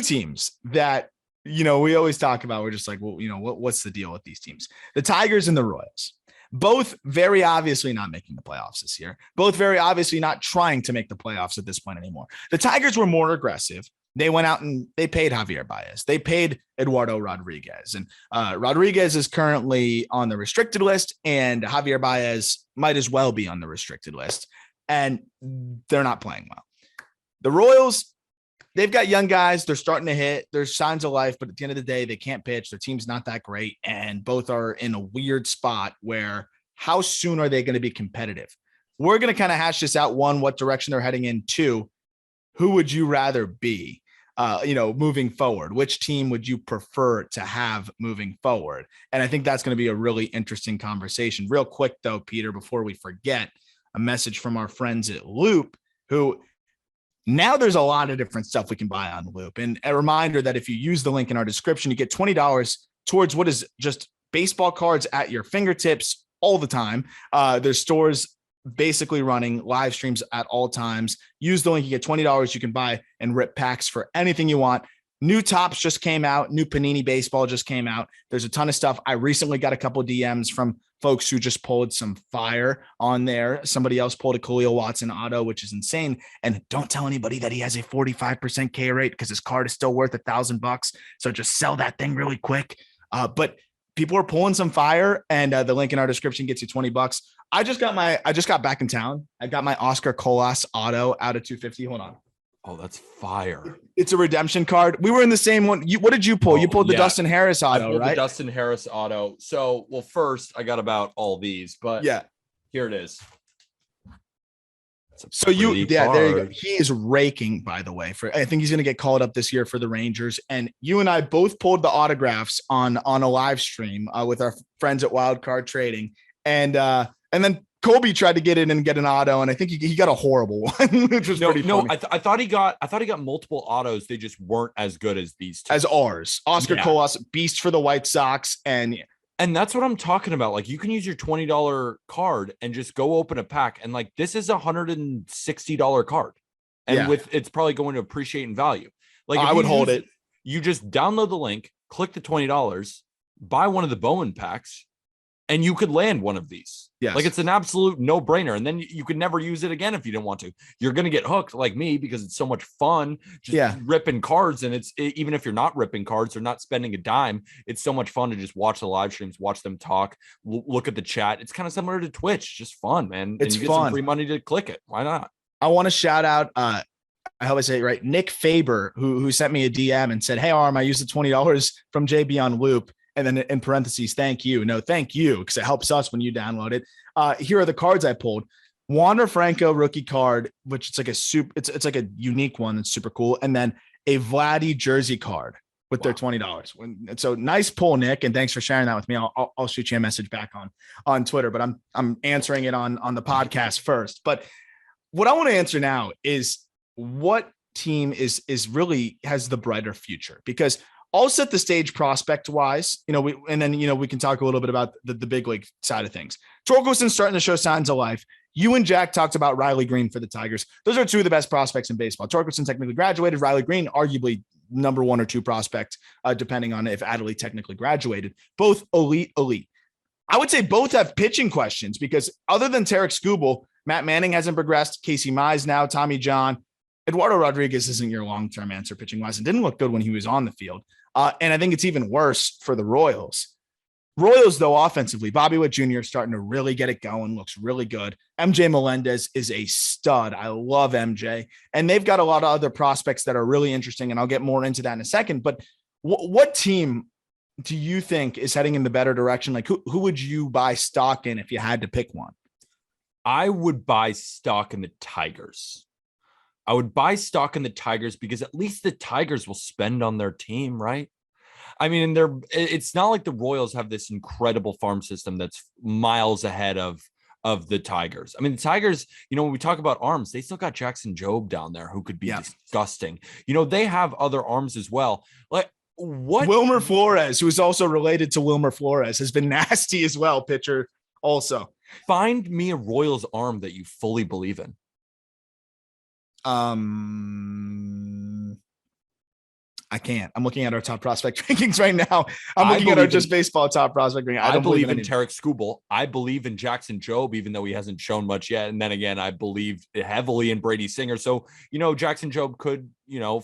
teams that, we always talk about, we're just like, well, what's the deal with these teams? The Tigers and the Royals, both very obviously not making the playoffs this year, both very obviously not trying to make the playoffs at this point anymore. The Tigers were more aggressive. They went out and they paid Javier Baez. They paid Eduardo Rodriguez, and Rodriguez is currently on the restricted list, and Javier Baez might as well be on the restricted list, and they're not playing well. The Royals, they've got young guys. They're starting to hit. There's signs of life, but at the end of the day, they can't pitch. Their team's not that great. And both are in a weird spot where how soon are they going to be competitive? We're going to kind of hash this out. One, what direction they're heading in. Two, who would you rather be, moving forward? Which team would you prefer to have moving forward? And I think that's going to be a really interesting conversation. Real quick, though, Peter, before we forget, a message from our friends at Loop, who now there's a lot of different stuff we can buy on Loop. And a reminder that if you use the link in our description, you get $20 towards what is just baseball cards at your fingertips all the time. There's stores basically running live streams at all times. Use the link, you get $20. You can buy and rip packs for anything you want. New Tops just came out. New Panini Baseball just came out. There's a ton of stuff. I recently got a couple DMs from folks who just pulled some fire on there. Somebody else pulled a Khalil Watson auto, which is insane. And don't tell anybody that he has a 45% K rate because his card is still worth $1,000. So just sell that thing really quick. But people are pulling some fire, and the link in our description gets you $20. I just got back in town. I got my Oscar Colas auto out of 250. Hold on. Oh, that's fire. It's a redemption card. We were in the same one. What did you pull? You pulled the Dustin Harris auto, right? The Dustin Harris auto. So, well, first I got about all these, but yeah, here it is. So there you go. He is raking, by the way. I think he's going to get called up this year for the Rangers. And you and I both pulled the autographs on a live stream with our friends at Wild Card Trading. And then Colby tried to get in and get an auto, and I think he got a horrible one, which was pretty funny. I thought he got multiple autos. They just weren't as good as these two. As ours. Oscar Colas, beast for the White Sox, and that's what I'm talking about. Like, you can use your $20 card and just go open a pack, and like, this is a $160 card, and it's probably going to appreciate in value. Like, I would hold it. You just download the link, click the $20, buy one of the Bowman packs, and you could land one of these. Yes. Like, it's an absolute no-brainer. And then you could never use it again if you didn't want to. You're going to get hooked like me because it's so much fun just ripping cards. And even if you're not ripping cards or not spending a dime, it's so much fun to just watch the live streams, watch them talk, look at the chat. It's kind of similar to Twitch. It's just fun, man. It's and you fun. Get some free money to click it. Why not? I want to shout out, I hope I say it right, Nick Faber, who sent me a DM and said, "Hey, Aram, I used the $20 from JB on Loop." And then in parentheses, thank you. No, thank you, because it helps us when you download it. Here are the cards I pulled. Wander Franco rookie card, which it's like it's like a unique one that's super cool. And then a Vladdy jersey card with their $20. So nice pull, Nick, and thanks for sharing that with me. I'll shoot you a message back on Twitter, but I'm answering it on the podcast first. But what I want to answer now is what team is really has the brighter future, because I'll set the stage prospect wise, we can talk a little bit about the big league side of things. Torkelson's starting to show signs of life. You and Jack talked about Riley Green for the Tigers. Those are two of the best prospects in baseball. Torkelson technically graduated. Riley Green, arguably number 1 or 2 prospect, depending on if Adley technically graduated. Both elite. I would say both have pitching questions, because other than Tarek Skubal, Matt Manning hasn't progressed. Casey Mize now, Tommy John. Eduardo Rodriguez isn't your long-term answer pitching wise. It didn't look good when he was on the field. And I think it's even worse for the Royals. Though, offensively, Bobby Witt Jr. starting to really get it going, looks really good. MJ Melendez is a stud. I love MJ. And they've got a lot of other prospects that are really interesting, and I'll get more into that in a second. But what team do you think is heading in the better direction? Like, who would you buy stock in if you had to pick one? I would buy stock in the Tigers. I would buy stock in the Tigers because at least the Tigers will spend on their team, right? I mean, it's not like the Royals have this incredible farm system that's miles ahead of the Tigers. I mean, the Tigers, when we talk about arms, they still got Jackson Jobe down there who could be disgusting. They have other arms as well. Like, what? Wilmer Flores, who is also related to Wilmer Flores, has been nasty as well, pitcher also. Find me a Royals arm that you fully believe in. I can't. I'm looking at our top prospect rankings right now. I'm looking at our just baseball top prospect ranking. I don't believe in Tarek Skubal. I believe in Jackson Jobe, even though he hasn't shown much yet. And then again, I believe heavily in Brady Singer. So, Jackson Jobe could,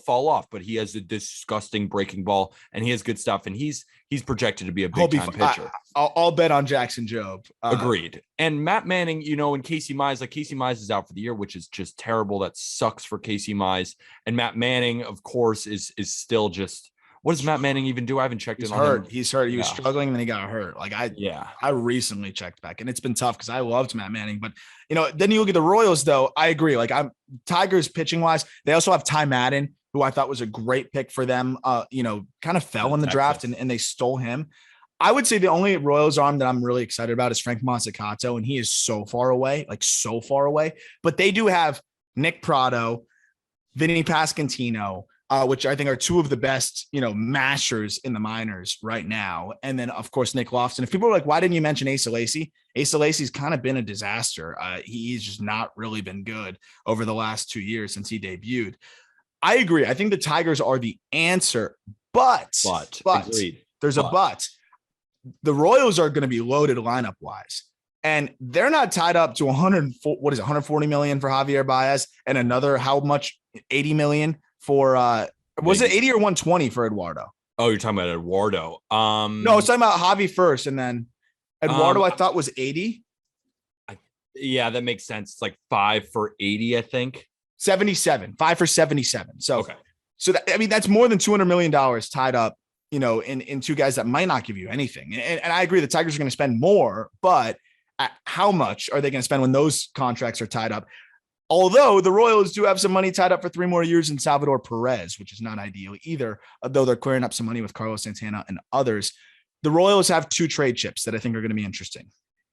fall off, but he has a disgusting breaking ball and he has good stuff. And he's projected to be a big time pitcher. I'll bet on Jackson Jobe. Agreed. And Matt Manning, and Casey Mize, is out for the year, which is just terrible. That sucks for Casey Mize. And Matt Manning, of course, is still just, what does Matt Manning even do? I haven't checked in on him. He's hurt. He was struggling and then he got hurt. I recently checked back, and it's been tough because I loved Matt Manning. But, then you look at the Royals, though. I agree. Tigers pitching wise, they also have Ty Madden, who I thought was a great pick for them. Kind of fell in the draft and they stole him. I would say the only Royals arm that I'm really excited about is Frank Mozzicato, and he is so far away, like so far away. But they do have Nick Pratto, Vinny Pasquantino, which I think are two of the best, mashers in the minors right now. And then, of course, Nick Lofton. If people are like, why didn't you mention Asa Lacy? Asa Lacy's kind of been a disaster. He's just not really been good over the last 2 years since he debuted. I agree. I think the Tigers are the answer, but there's a but. The Royals are going to be loaded lineup wise, and they're not tied up to 140 million for Javier Baez and another how much 80 million for was it 80 or 120 for Eduardo? Oh, you're talking about Eduardo. No, I was talking about Javi first, and then Eduardo I thought was 80. Yeah, that makes sense. It's like 5 for 80, I think. 77, 5 for 77. So okay. So that's more than $200 million tied up, in two guys that might not give you anything. And I agree the Tigers are going to spend more, but how much are they going to spend when those contracts are tied up? Although the Royals do have some money tied up for 3 more years in Salvador Perez, which is not ideal either, though they're clearing up some money with Carlos Santana and others. The Royals have 2 trade chips that I think are going to be interesting.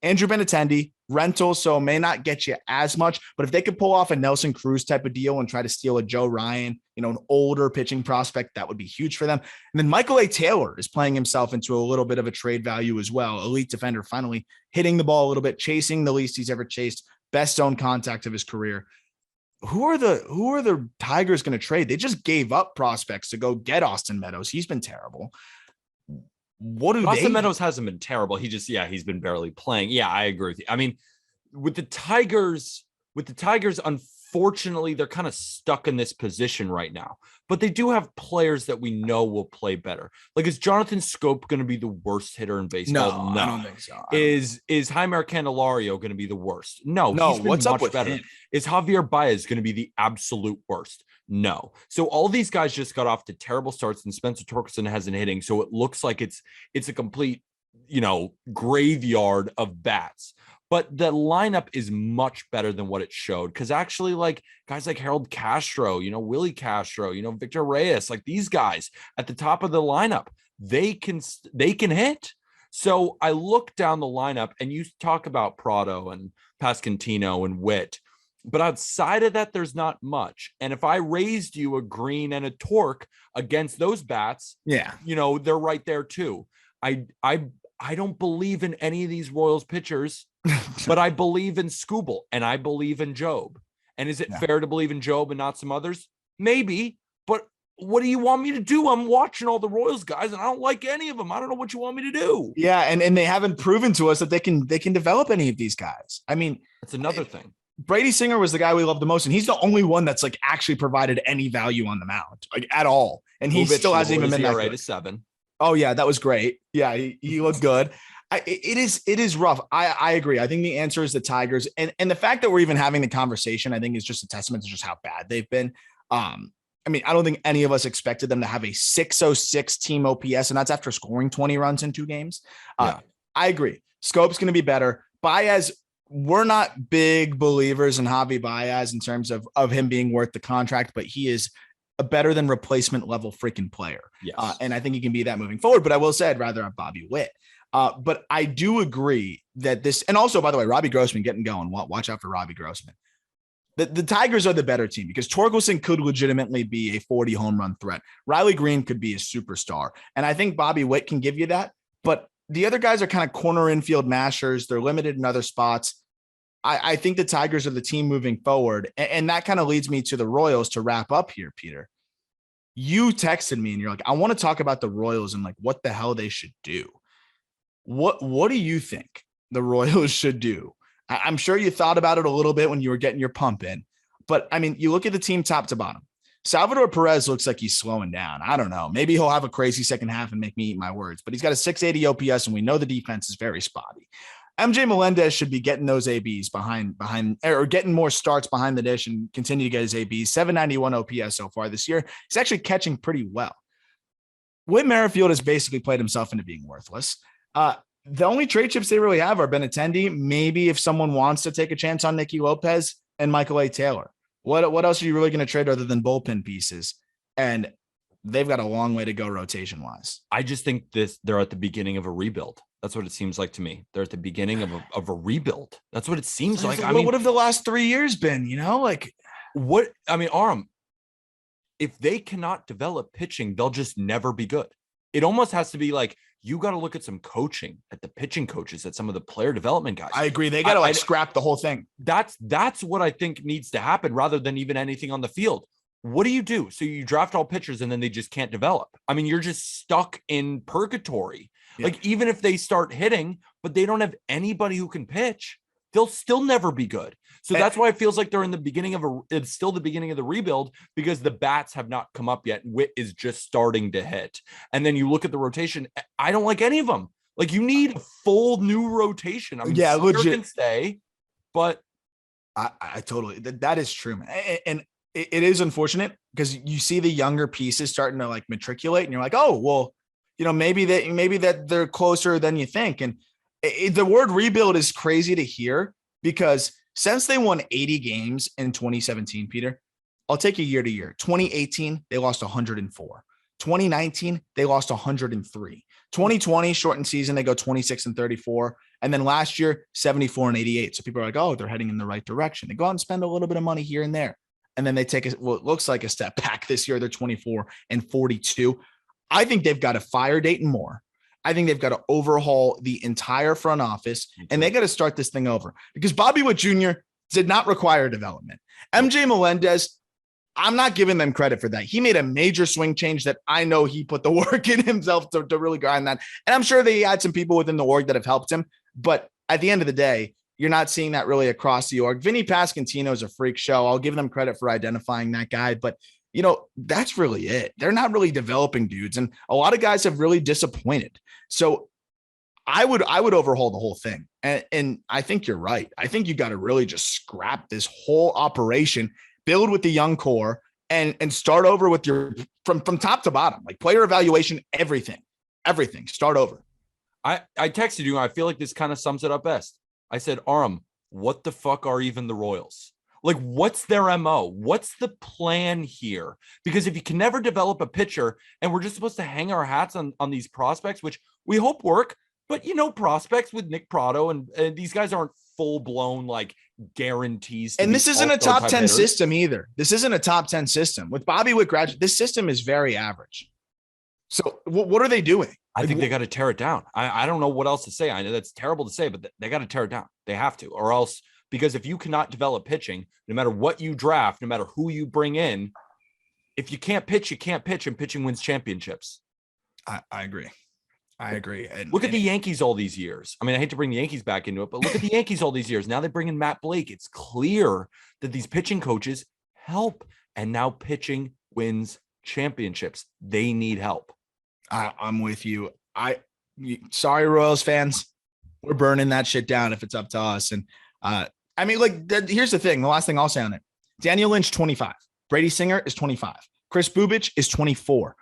Andrew Benintendi, rental, so may not get you as much, but if they could pull off a Nelson Cruz type of deal and try to steal a Joe Ryan, an older pitching prospect, that would be huge for them. And then Michael A. Taylor is playing himself into a little bit of a trade value as well. Elite defender, finally hitting the ball a little bit, chasing the least he's ever chased, best zone contact of his career. Who are the Tigers going to trade? They just gave up prospects to go get Austin Meadows. He's been terrible. Austin Meadows hasn't been terrible. He's been barely playing. Yeah, I agree with you. I mean, with the Tigers, unfortunately, they're kind of stuck in this position right now. But they do have players that we know will play better. Like, is Jonathan Scope going to be the worst hitter in baseball? No, I don't think so. Is Jeimer Candelario going to be the worst? No, he's been what's much up with better. him? Is Javier Baez going to be the absolute worst? No. So all these guys just got off to terrible starts, and Spencer Torkelson hasn't hitting. So it looks like it's a complete, graveyard of bats. But the lineup is much better than what it showed. Because actually, like guys like Harold Castro, Willie Castro, Victor Reyes, like these guys at the top of the lineup, they can hit. So I look down the lineup, and you talk about Prado and Pasquantino and Witt. But outside of that, there's not much. And if I raised you a Green and a Torque against those bats, yeah, they're right there too. I don't believe in any of these Royals pitchers, but I believe in Skubal and I believe in Job. And is it fair to believe in Job and not some others? Maybe, but what do you want me to do? I'm watching all the Royals guys and I don't like any of them. I don't know what you want me to do. Yeah, and they haven't proven to us that they can develop any of these guys. I mean, that's another thing. Brady Singer was the guy we loved the most, and he's the only one that's like actually provided any value on the mound, like at all. And he still hasn't even been that good. 7. Oh yeah, that was great. Yeah, he looked good. It is rough. I agree. I think the answer is the Tigers, and the fact that we're even having the conversation, I think, is just a testament to just how bad they've been. I mean, I don't think any of us expected them to have a 606 team OPS, and that's after scoring 20 runs in 2 games. I agree. Scope's going to be better. Baez, we're not big believers in Javi Baez in terms of him being worth the contract, but he is a better than replacement level freaking player. Yes. And I think he can be that moving forward. But I will say I'd rather have Bobby Witt. But I do agree that this, and also, by the way, Robbie Grossman getting going. Watch out for Robbie Grossman. The Tigers are the better team because Torkelson could legitimately be a 40 home run threat. Riley Green could be a superstar. And I think Bobby Witt can give you that. But the other guys are kind of corner infield mashers. They're limited in other spots. I think the Tigers are the team moving forward. And that kind of leads me to the Royals to wrap up here, Peter. You texted me and you're like, I want to talk about the Royals and like what the hell they should do. What do you think the Royals should do? I'm sure you thought about it a little bit when you were getting your pump in. But, I mean, you look at the team top to bottom. Salvador Perez looks like he's slowing down. I don't know. Maybe he'll have a crazy second half and make me eat my words. But he's got a 680 OPS, and we know the defense is very spotty. MJ Melendez should be getting those ABs behind or getting more starts behind the dish and continue to get his ABs. 791 OPS so far this year. He's actually catching pretty well. Whit Merrifield has basically played himself into being worthless. The only trade chips they really have are Benintendi. Maybe if someone wants to take a chance on Nicky Lopez and Michael A. Taylor. What else are you really going to trade other than bullpen pieces? And they've got a long way to go rotation wise. I just think they're at the beginning of a rebuild. That's what it seems like to me. They're at the beginning of a rebuild. That's what it seems like. I mean, what have the last 3 years been? Aram, if they cannot develop pitching, they'll just never be good. It almost has to be like, you got to look at some coaching, at the pitching coaches, at some of the player development guys. I agree. They got to scrap the whole thing. That's what I think needs to happen rather than even anything on the field. What do? So you draft all pitchers and then they just can't develop. I mean, you're just stuck in purgatory. Yeah. Like, even if they start hitting, but they don't have anybody who can pitch, they'll still never be good. So that's why it feels like they're in the beginning it's still the beginning of the rebuild, because the bats have not come up yet. Witt is just starting to hit. And then you look at the rotation. I don't like any of them. Like, you need a full new rotation. I mean, yeah, legit. Can stay, but I totally, that is true, man. And it is unfortunate because you see the younger pieces starting to like matriculate and you're like, oh, well, maybe that they're closer than you think. And the word rebuild is crazy to hear, because since they won 80 games in 2017, Peter, I'll take a year to year. 2018, they lost 104. 2019, they lost 103. 2020, shortened season, they go 26-34. And then last year, 74-88. So people are like, oh, they're heading in the right direction. They go out and spend a little bit of money here and there. And then they take what looks like a step back this year. They're 24-42. I think they've got to fire Dayton Moore. I think they've got to overhaul the entire front office, and they got to start this thing over, because Bobby Witt Jr. did not require development. MJ Melendez, I'm not giving them credit for that. He made a major swing change that I know he put the work in himself to really grind that. And I'm sure that he had some people within the org that have helped him. But at the end of the day, you're not seeing that really across the org. Vinny Pasquantino is a freak show. I'll give them credit for identifying that guy, but that's really it. They're not really developing dudes. And a lot of guys have really disappointed. So I would overhaul the whole thing. And I think you're right. I think you got to really just scrap this whole operation, build with the young core, and start over with your from top to bottom, like player evaluation, everything, start over. I texted you. I feel like this kind of sums it up best. I said, Aram, what the fuck are even the Royals? Like, what's their MO? What's the plan here? Because if you can never develop a pitcher, and we're just supposed to hang our hats on these prospects, which we hope work, but prospects with Nick Pratto and these guys aren't full-blown like guarantees. And this isn't a top 10 system either. This isn't a top 10 system. With Bobby Witt graduate, this system is very average. So what are they doing? I think they got to tear it down. I don't know what else to say. I know that's terrible to say, but they got to tear it down. They have to, or else. Because if you cannot develop pitching, no matter what you draft, no matter who you bring in, if you can't pitch, you can't pitch, and pitching wins championships. I agree. And look at the Yankees all these years. I mean, I hate to bring the Yankees back into it, but look at the Yankees all these years. Now they bring in Matt Blake. It's clear that these pitching coaches help, and now pitching wins championships. They need help. I'm with you. Sorry, Royals fans. We're burning that shit down if it's up to us. And here's the thing. The last thing I'll say on it. Daniel Lynch, 25. Brady Singer is 25. Chris Bubich is 24.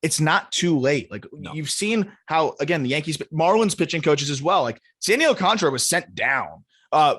It's not too late. Like, no. You've seen how, again, the Yankees, Marlins pitching coaches as well. Like, Sandy Alcantara was sent down a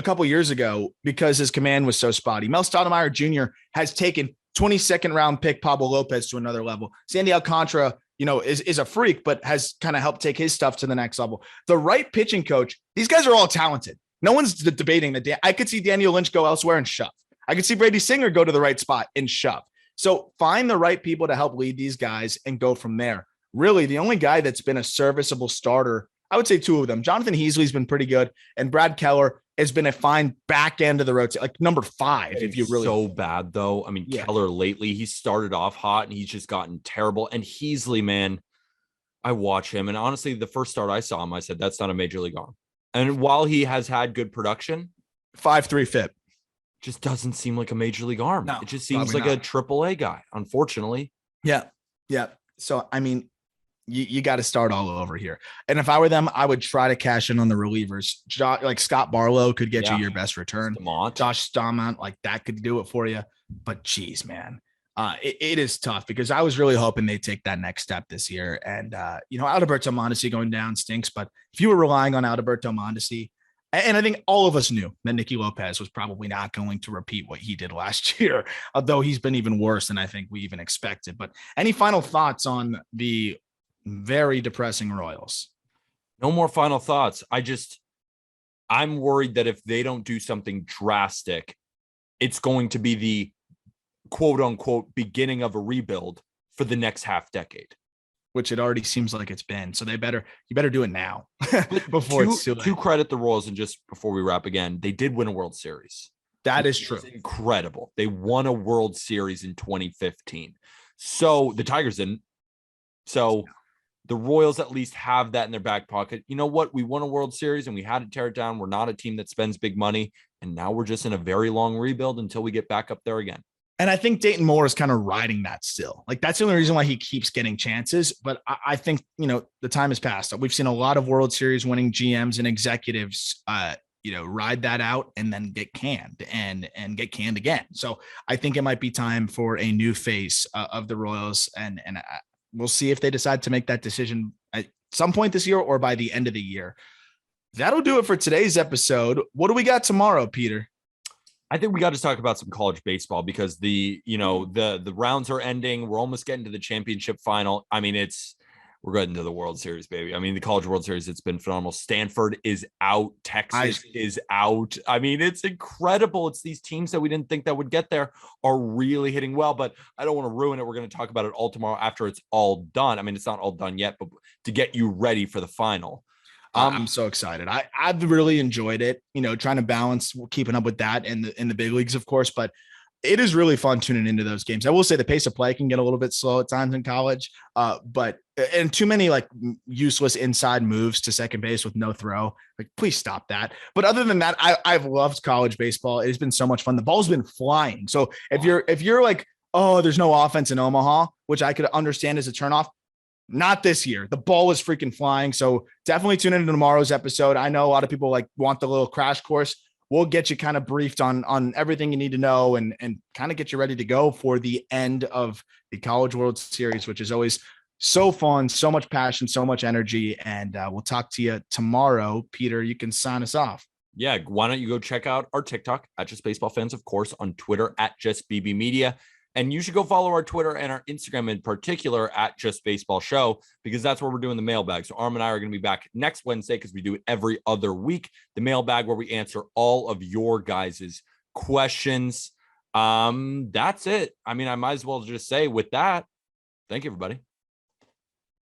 couple years ago because his command was so spotty. Mel Stoudemire Jr. has taken 22nd round pick Pablo Lopez to another level. Sandy Alcantara, is a freak, but has kind of helped take his stuff to the next level. The right pitching coach, these guys are all talented. No one's debating that. I could see Daniel Lynch go elsewhere and shove. I could see Brady Singer go to the right spot and shove. So find the right people to help lead these guys and go from there. Really, the only guy that's been a serviceable starter, I would say two of them. Jonathan Heasley's been pretty good, and Brad Keller has been a fine back end of the rotation, like number 5. If you really so bad though. I mean, yeah. Keller lately, he started off hot and he's just gotten terrible. And Heasley, man, I watch him, and honestly, the first start I saw him, I said, that's not a major league arm. And while he has had good production, 5.3 FIP just doesn't seem like a major league arm. No, it just seems like a AAA guy, unfortunately. Yeah. So, I mean, you got to start all over here. And if I were them, I would try to cash in on the relievers. Like Scott Barlow could get you your best return. Josh Staumont, like that could do it for you. But geez, man, it is tough because I was really hoping they'd take that next step this year. And, Alberto Mondesi going down stinks. But if you were relying on Alberto Mondesi, And I think all of us knew that Nicky Lopez was probably not going to repeat what he did last year, although he's been even worse than I think we even expected. But any final thoughts on the very depressing Royals? No more final thoughts. I'm worried that if they don't do something drastic, it's going to be the quote unquote beginning of a rebuild for the next half decade. Which it already seems like it's been. So you better do it now before it's too late. To credit the Royals, and just before we wrap again, they did win a World Series. That is true. Incredible. They won a World Series in 2015. So the Tigers didn't. So the Royals at least have that in their back pocket. You know what? We won a World Series and we had to tear it down. We're not a team that spends big money. And now we're just in a very long rebuild until we get back up there again. And I think Dayton Moore is kind of riding that still. Like, that's the only reason why he keeps getting chances. But I think, the time has passed. We've seen a lot of World Series winning GMs and executives, ride that out and then get canned and get canned again. So I think it might be time for a new face of the Royals. And we'll see if they decide to make that decision at some point this year or by the end of the year. That'll do it for today's episode. What do we got tomorrow, Peter? I think we got to talk about some college baseball because the rounds are ending. We're almost getting to the championship final. I mean, we're getting to the World Series, baby. I mean, the College World Series, it's been phenomenal. Stanford is out. Texas is out. I mean, it's incredible. It's these teams that we didn't think that would get there are really hitting well, but I don't want to ruin it. We're going to talk about it all tomorrow after it's all done. I mean, it's not all done yet, but to get you ready for the final. I'm so excited. I've really enjoyed it, trying to balance keeping up with that in the big leagues, of course, but it is really fun tuning into those games. I will say the pace of play can get a little bit slow at times in college, but too many like useless inside moves to second base with no throw. Like, please stop that. But other than that, I've loved college baseball. It's been so much fun. The ball's been flying. So if you're like, oh, there's no offense in Omaha, which I could understand as a turnoff. Not this year. The ball was freaking flying. So definitely tune into tomorrow's episode. I know a lot of people want the little crash course. We'll get you kind of briefed on everything you need to know and kind of get you ready to go for the end of the College World Series, which is always so fun, so much passion, so much energy. And we'll talk to you tomorrow. Peter, you can sign us off. Yeah. Why don't you go check out our TikTok at Just Baseball Fans, of course, on Twitter at Just BB Media. And you should go follow our Twitter and our Instagram in particular at Just Baseball Show, because that's where we're doing the mailbag. So Aram and I are going to be back next Wednesday because we do it every other week. The mailbag where we answer all of your guys' questions. That's it. I mean, I might as well just say with that, thank you, everybody.